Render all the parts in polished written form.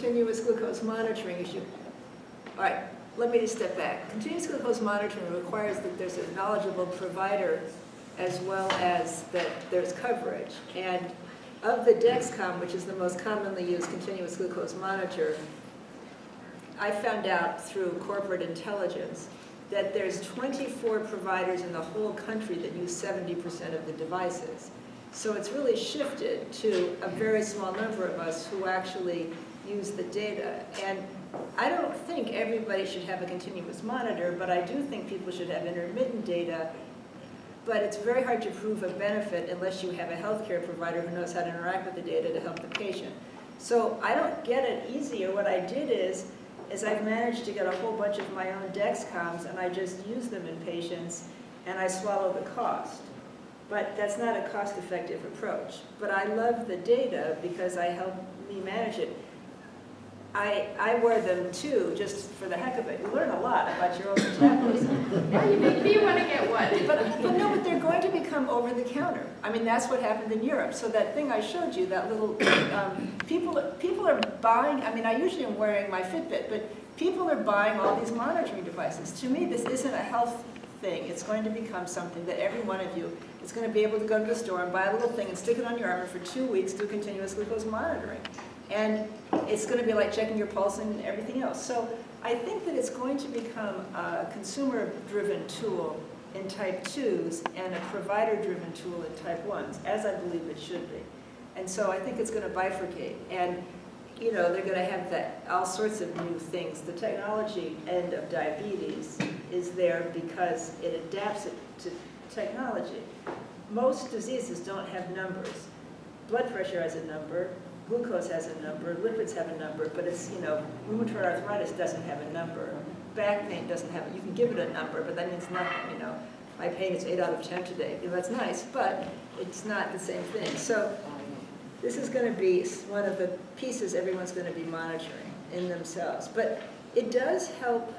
continuous glucose monitoring, you should, all right, let me just step back. Continuous glucose monitoring requires that there's a knowledgeable provider as well as that there's coverage. And of the Dexcom, which is the most commonly used continuous glucose monitor, I found out through corporate intelligence that there's 24 providers in the whole country that use 70% of the devices. So it's really shifted to a very small number of us who actually use the data. And I don't think everybody should have a continuous monitor, but I do think people should have intermittent data. But it's very hard to prove a benefit unless you have a healthcare provider who knows how to interact with the data to help the patient. So I don't get it easier. What I did is I've managed to get a whole bunch of my own Dexcoms, and I just use them in patients, and I swallow the cost. But that's not a cost-effective approach. But I love the data because I help me manage it. I wear them too, just for the heck of it. You learn a lot about your own metabolism. Yeah, you make me want to get one. But no, but they're going to become over-the-counter. I mean, that's what happened in Europe. So that thing I showed you, that little, people are buying, I mean, I usually am wearing my Fitbit, but people are buying all these monitoring devices. To me, this isn't a health thing. It's going to become something that every one of you is going to be able to go to the store and buy a little thing and stick it on your arm and for 2 weeks do continuous glucose monitoring. And it's going to be like checking your pulse and everything else. So I think that it's going to become a consumer-driven tool in type 2s and a provider-driven tool in type 1s, as I believe it should be. And so I think it's going to bifurcate. And you know, they're going to have all sorts of new things. The technology end of diabetes is there because it adapts it to technology. Most diseases don't have numbers. Blood pressure has a number. Glucose has a number, lipids have a number, but it's, you know, rheumatoid arthritis doesn't have a number. Back pain doesn't have it. You can give it a number, but that means nothing, you know. My pain is 8 out of 10 today. You know, that's nice, but it's not the same thing. So this is going to be one of the pieces everyone's going to be monitoring in themselves. But it does help.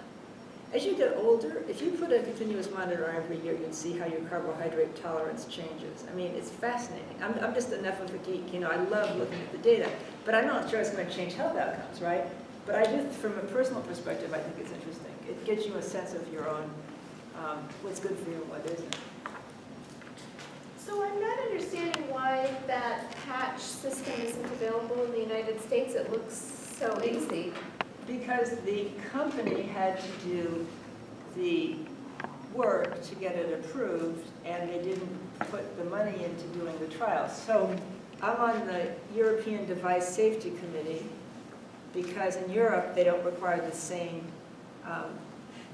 As you get older, if you put a continuous monitor on every year, you'll see how your carbohydrate tolerance changes. I mean, it's fascinating. I'm just enough of a geek, you know, I love looking at the data. But I'm not sure it's going to change health outcomes, right? But I do, from a personal perspective, I think it's interesting. It gives you a sense of your own, what's good for you and what isn't. So I'm not understanding why that patch system isn't available in the United States. It looks so easy. Because the company had to do the work to get it approved, and they didn't put the money into doing the trials. So I'm on the European Device Safety Committee because in Europe they don't require the same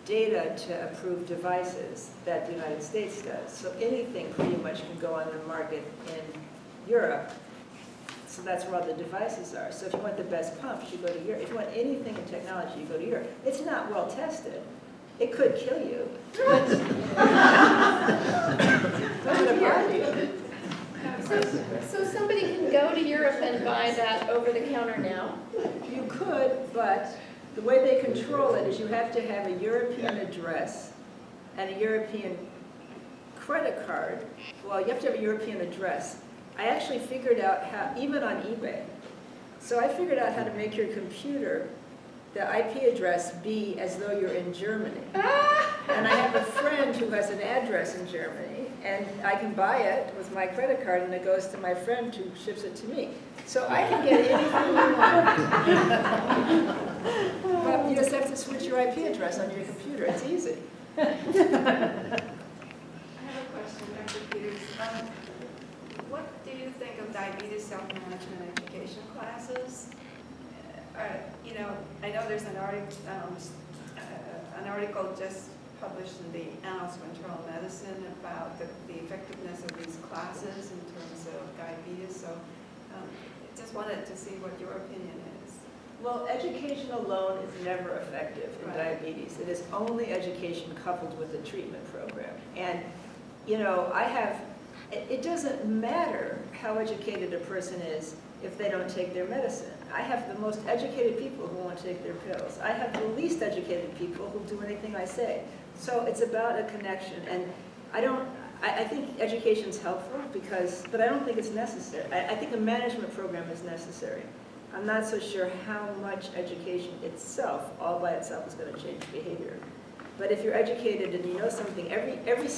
data to approve devices that the United States does. So anything pretty much can go on the market in Europe. So that's where all the devices are. So if you want the best pumps, you go to Europe. If you want anything in technology, you go to Europe. It's not well tested. It could kill you. So somebody can go to Europe and buy that over the counter now? You could, but the way they control it is you have to have a European address and a European credit card. Well, you have to have a European address. I actually figured out how, even on eBay, so I figured out how to make your computer, the IP address, be as though you're in Germany. And I have a friend who has an address in Germany, and I can buy it with my credit card, and it goes to my friend who ships it to me. So I can get anything you want. But you just have to switch your IP address on your computer. It's easy. I have a question, Dr. Peters. What do you think of diabetes self-management education classes? You know, I know there's an article just published in the Annals of Internal Medicine about the effectiveness of these classes in terms of diabetes. So just wanted to see what your opinion is. Well, education alone is never effective in diabetes. It is only education coupled with a treatment program. And, you know, it doesn't matter how educated a person is if they don't take their medicine. I have the most educated people who won't take their pills. I have the least educated people who do anything I say. So it's about a connection. And I think education's helpful but I don't think it's necessary. I think a management program is necessary. I'm not so sure how much education itself, all by itself, is going to change behavior. But if you're educated and you know something, every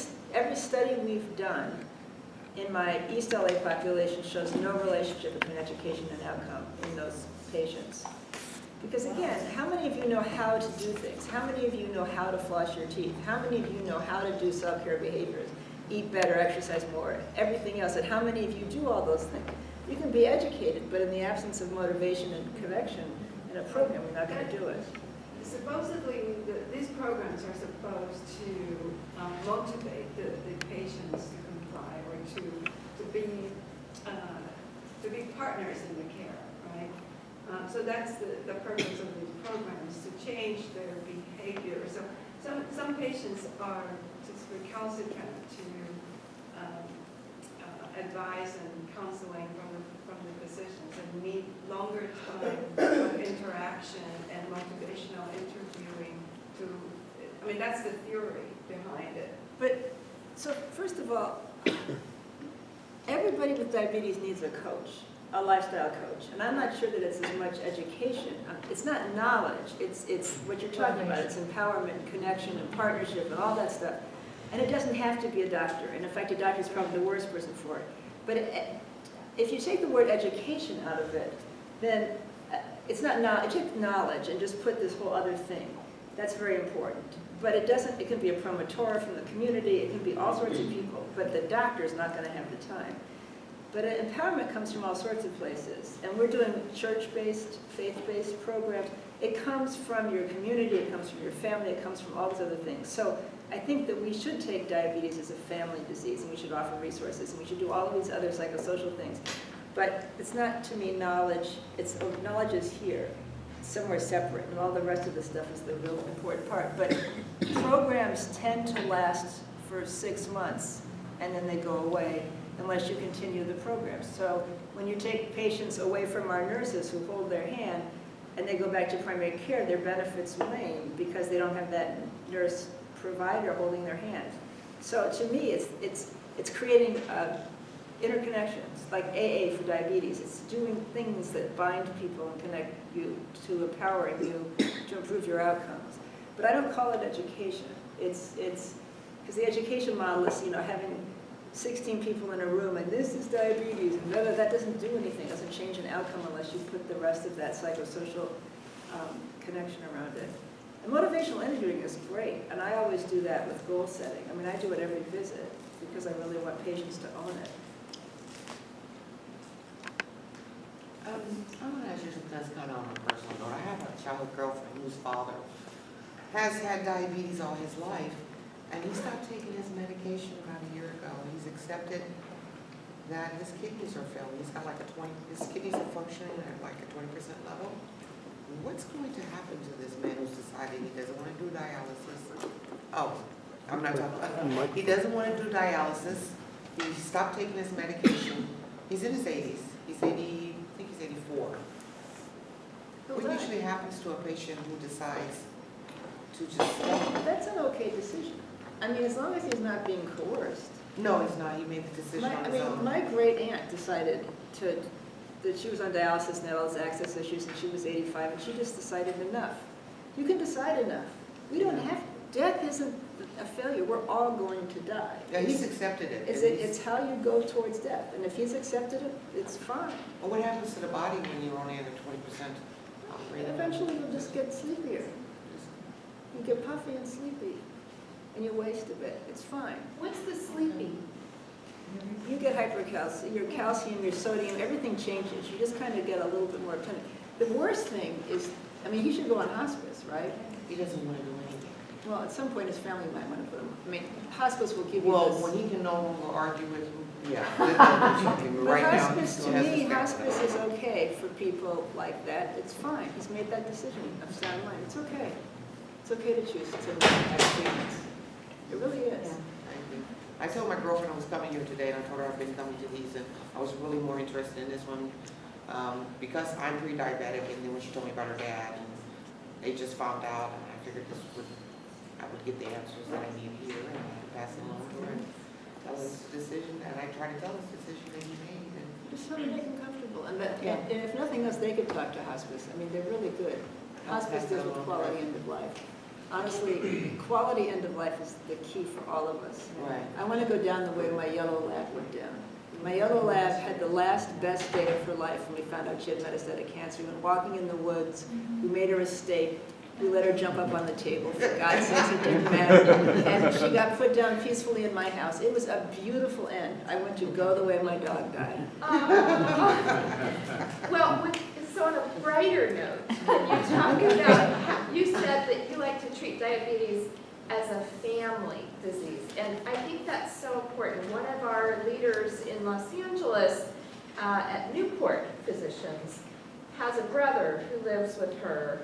study we've done in my East LA population shows no relationship between education and outcome in those patients. Because again, how many of you know how to do things? How many of you know how to floss your teeth? How many of you know how to do self-care behaviors? Eat better, exercise more, everything else. And how many of you do all those things? You can be educated, but in the absence of motivation and connection in a program, we're not going to do it. Supposedly, these programs are supposed to motivate the patients to comply or to be partners in the care, right? So that's the purpose of these programs, to change their behavior. So some patients are just recalcitrant to advice and counseling from the physicians and need longer time of interaction and motivational interviewing I mean, that's the theory behind it. But, so first of all, everybody with diabetes needs a coach, a lifestyle coach. And I'm not sure that it's as much education. It's not knowledge. It's what you're talking about. It's empowerment, connection, and partnership, and all that stuff. And it doesn't have to be a doctor. And in fact, a doctor is probably the worst person for it. But if you take the word education out of it, then it's not knowledge. Take knowledge and just put this whole other thing. That's very important. But it doesn't, it can be a promotor from the community, it can be all sorts of people, but the doctor is not going to have the time. But empowerment comes from all sorts of places. And we're doing church-based, faith-based programs. It comes from your community, it comes from your family, it comes from all these other things. So I think that we should take diabetes as a family disease, and we should offer resources, and we should do all of these other psychosocial things. But it's not, to me, knowledge. Knowledge is here, somewhere separate, and all the rest of the stuff is the real important part. But programs tend to last for 6 months, and then they go away unless you continue the program. So when you take patients away from our nurses who hold their hand, and they go back to primary care, their benefits wane because they don't have that nurse provider holding their hand. So to me, it's creating interconnections, like AA for diabetes. It's doing things that bind people and connect you to empowering you to improve your outcomes. But I don't call it education. It's because the education model is, having 16 people in a room and this is diabetes, and that doesn't do anything. It doesn't change an outcome unless you put the rest of that psychosocial connection around it. And motivational interviewing is great, and I always do that with goal setting. I mean, I do it every visit because I really want patients to own it. I want to ask you something that's kind of on a personal note. I have a childhood girlfriend whose father has had diabetes all his life, and he stopped taking his medication about a year ago. He's accepted that his kidneys are failing. He's got like his kidneys are functioning at like a 20% level. What's going to happen to this man who's decided he doesn't want to do dialysis? Oh, I'm not talking about, he doesn't want to do dialysis. He stopped taking his medication. He's in his 80s. He's 80, I think he's 84. What usually happens to a patient who decides to just stop? That's an okay decision. I mean, as long as he's not being coerced. No, he's not. He made the decision on his own. My great aunt decided that she was on dialysis and had all these access issues, and she was 85, and she just decided enough. You can decide enough. We don't have, death isn't a failure. We're all going to die. Yeah, he's accepted it. It's how you go towards death, and if he's accepted it, it's fine. Well, what happens to the body when you're only at a 20% operating? Eventually, you'll just get sleepier. You get puffy and sleepy, and you waste a bit. It's fine. What's the sleepy? You get hypercalcium, your calcium, your sodium, everything changes. You just kind of get a little bit more attention. The worst thing is, I mean, he should go on hospice, right? He doesn't want to do anything. Well, at some point his family might want to put him, I mean, hospice will give you Well, this. when he can no longer argue with him, yeah. But Right now, he hospice, still to has me, his family. hospice is okay for people like that. It's fine. He's made that decision of sound mind. It's okay. It's okay to choose to have treatments. It really is. I agree. I told my girlfriend I was coming here today, and I told her I've been coming to these, and I was really more interested in this one because I'm pre-diabetic, and then when she told me about her dad, and they just found out, and I figured I would get the answers that I need here, and I could pass them on to her and tell us the decision, and I try to tell us the decision that he made. And Just try to make him comfortable. people, and if nothing else, they could talk to hospice. I mean, they're really good. Hospice deals with quality end of life. Honestly, quality end of life is the key for all of us. Right. I want to go down the way my yellow lab went down. My yellow lab had the last best day of her life when we found out she had metastatic cancer. We went walking in the woods, we made her a steak, we let her jump up on the table. For God's sakes, it didn't matter. And she got put down peacefully in my house. It was a beautiful end. I went to go the way my dog died. Well, so on a brighter note, when you talk about, you said that you like to treat diabetes as a family disease, and I think that's so important. One of our leaders in Los Angeles at Newport Physicians has a brother who lives with her,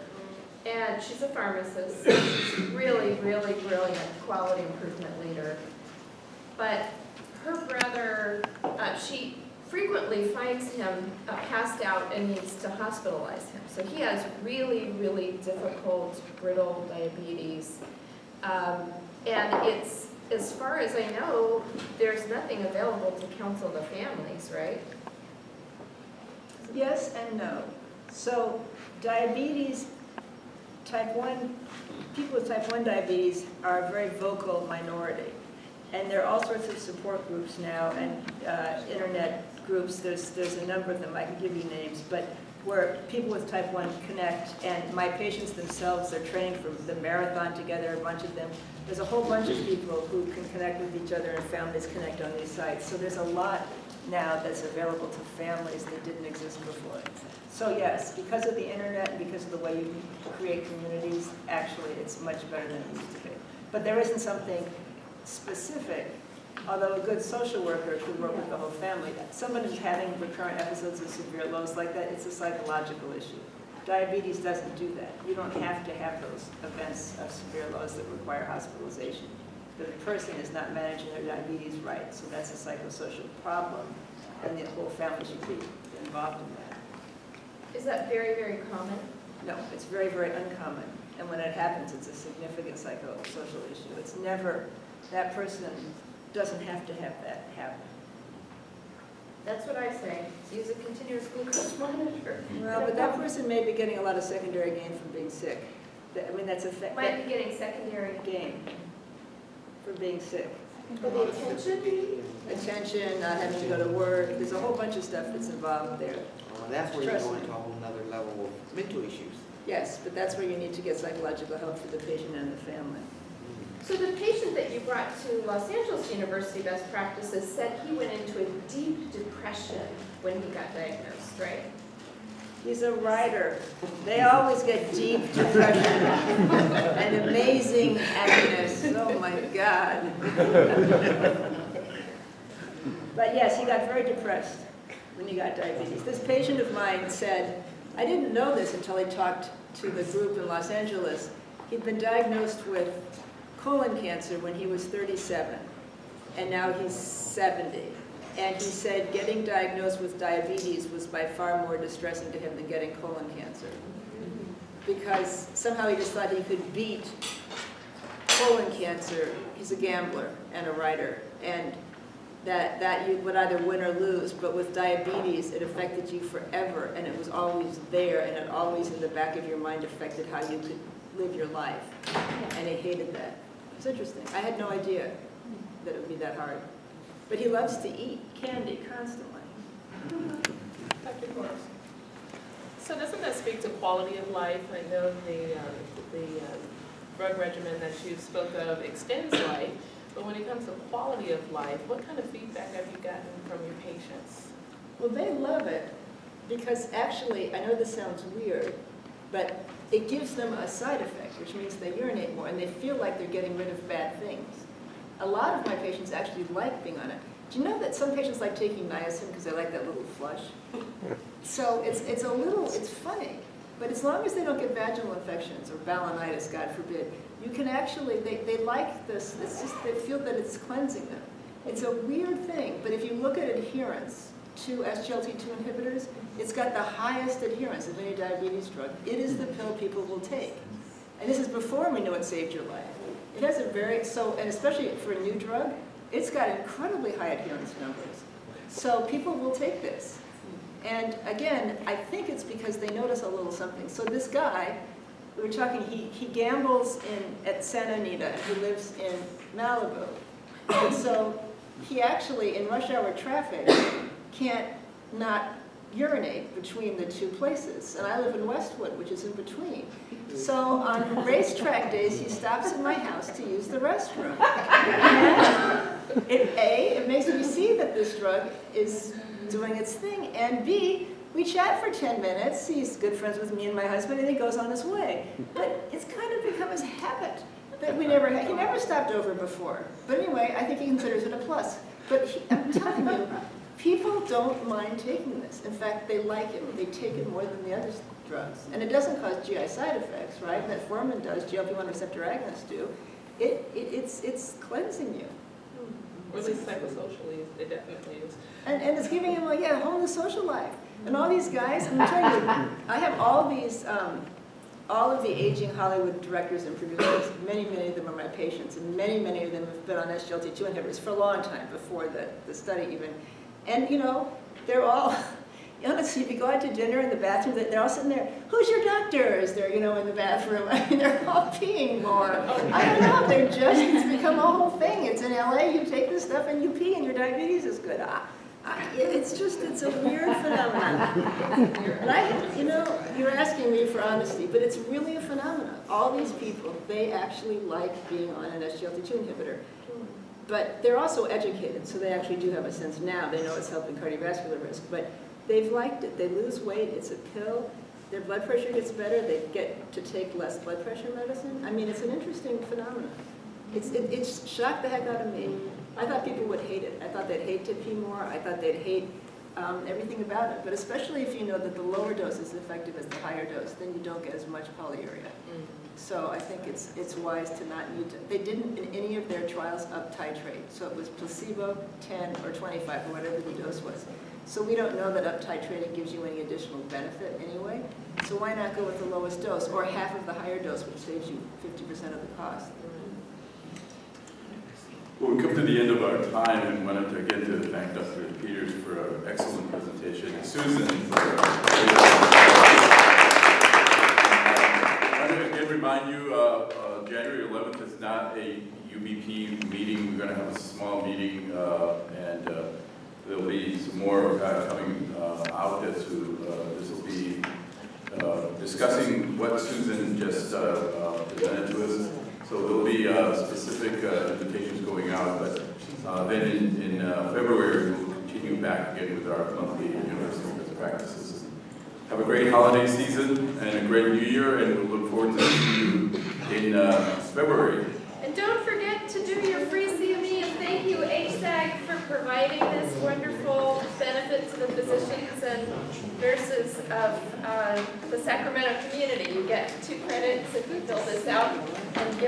and she's a pharmacist. She's really, really brilliant quality improvement leader. But her brother, she frequently finds him passed out and needs to hospitalize him. So he has really, really difficult, brittle diabetes. And it's, as far as I know, there's nothing available to counsel the families, right? Yes and no. So diabetes, type 1, people with type 1 diabetes are a very vocal minority. And there are all sorts of support groups now and internet groups. There's a number of them. I can give you names, but where people with type 1 connect, and my patients themselves, they're training for the marathon together, a bunch of them. There's a whole bunch of people who can connect with each other, and families connect on these sites. So there's a lot now that's available to families that didn't exist before. So yes, because of the internet and because of the way you can create communities, actually it's much better than it used to be. But there isn't something specific, although a good social worker could work with the whole family. Someone who's having recurrent episodes of severe lows like that, it's a psychological issue. Diabetes doesn't do that. You don't have to have those events of severe lows that require hospitalization. The person is not managing their diabetes right, so that's a psychosocial problem, and the whole family should be involved in that. Is that very, very common? No, it's very, very uncommon, and when it happens, it's a significant psychosocial issue. It's never, that person doesn't have to have that happen. That's what I say. Use a continuous glucose monitor. Well, but that person may be getting a lot of secondary gain from being sick. I mean, that's a thing. Might be getting secondary Gain from being sick. for the attention. Attention, not having to go to work. There's a whole bunch of stuff that's involved there. That's where you Trust go me. into a whole nother level of mental issues. Yes, but that's where you need to get psychological help for the patient and the family. So the patient that you brought to Los Angeles University Best Practices said he went into a deep depression when he got diagnosed, right? He's a writer. They always get deep depression and amazing happiness. Oh my God. But yes, he got very depressed when he got diabetes. This patient of mine said, I didn't know this until I talked to the group in Los Angeles. He'd been diagnosed with colon cancer when he was 37, and now he's 70. And he said getting diagnosed with diabetes was by far more distressing to him than getting colon cancer. Because somehow he just thought he could beat colon cancer. He's a gambler and a writer, and that you would either win or lose, but with diabetes, it affected you forever, and it was always there, and it always in the back of your mind affected how you could live your life. And he hated that. It's interesting. I had no idea that it would be that hard. But he loves to eat candy constantly. Dr. Course. So doesn't that speak to quality of life? I know the drug regimen that you spoke of extends life, but when it comes to quality of life, what kind of feedback have you gotten from your patients? Well, they love it because actually, I know this sounds weird, but it gives them a side effect, which means they urinate more and they feel like they're getting rid of bad things. A lot of my patients actually like being on it. Do you know that some patients like taking niacin because they like that little flush? So it's funny, but as long as they don't get vaginal infections or balanitis, God forbid, you can actually, they like this, it's just, they feel that it's cleansing them. It's a weird thing, but if you look at adherence to SGLT2 inhibitors, it's got the highest adherence of any diabetes drug. It is the pill people will take. And this is before we knew it saved your life. It has a very, and especially for a new drug, it's got incredibly high adherence numbers. So people will take this. And again, I think it's because they notice a little something. So this guy, we were talking, he gambles at Santa Anita, and he lives in Malibu. And so he actually, in rush hour traffic, can't not urinate between the two places. And I live in Westwood, which is in between. So on racetrack days, he stops in my house to use the restroom. And it makes me see that this drug is doing its thing, and B, we chat for 10 minutes, he's good friends with me and my husband, and he goes on his way. But it's kind of become his habit that he never stopped over before. But anyway, I think he considers it a plus. But I'm telling you, people don't mind taking this. In fact, they like it. They take it more than the other drugs. And it doesn't cause GI side effects, right? Metformin does, GLP-1 receptor agonists do. It's cleansing you. Or at least psychosocially, it definitely is. And it's giving him like, yeah, a whole new social life. And all these guys, I'm telling you, I have all these, all of the aging Hollywood directors and producers, many of them are my patients, and many of them have been on SGLT2 inhibitors for a long time, before the study even. And you know, they're all, honestly, if you go out to dinner in the bathroom, they're all sitting there, who's your doctor? Is there, you know, in the bathroom? I mean, they're all peeing more. I don't know, it's become a whole thing. It's in LA, you take this stuff and you pee and your diabetes is good. It's a weird phenomenon. And you know, you're asking me for honesty, but it's really a phenomenon. All these people, they actually like being on an SGLT2 inhibitor. But they're also educated, so they actually do have a sense now. They know it's helping cardiovascular risk, but they've liked it. They lose weight, it's a pill, their blood pressure gets better, they get to take less blood pressure medicine. I mean, it's an interesting phenomenon. It's shocked the heck out of me. I thought people would hate it. I thought they'd hate to pee more. I thought they'd hate everything about it. But especially if you know that the lower dose is effective as the higher dose, then you don't get as much polyuria. So I think it's wise to not need to. They didn't in any of their trials up titrate. So it was placebo, 10, or 25, or whatever the dose was. So we don't know that up titrating gives you any additional benefit anyway. So why not go with the lowest dose, or half of the higher dose, which saves you 50% of the cost? Well, we come to the end of our time, and wanted to again to thank Dr. Peters for an excellent presentation, and Susan for I want to again remind you, January 11th is not a UBP meeting. We're going to have a small meeting, and there'll be some more coming out as to this will be discussing what Susan just presented to us. So there'll be specific invitations going out, but then in February we'll continue back again with our monthly university best practices. Have a great holiday season and a great new year, and we'll look forward to seeing you in February. And don't forget to do your free CME, and thank you HSAG for providing this wonderful benefit to the physicians and nurses of the Sacramento community. You get 2 credits if you fill this out and give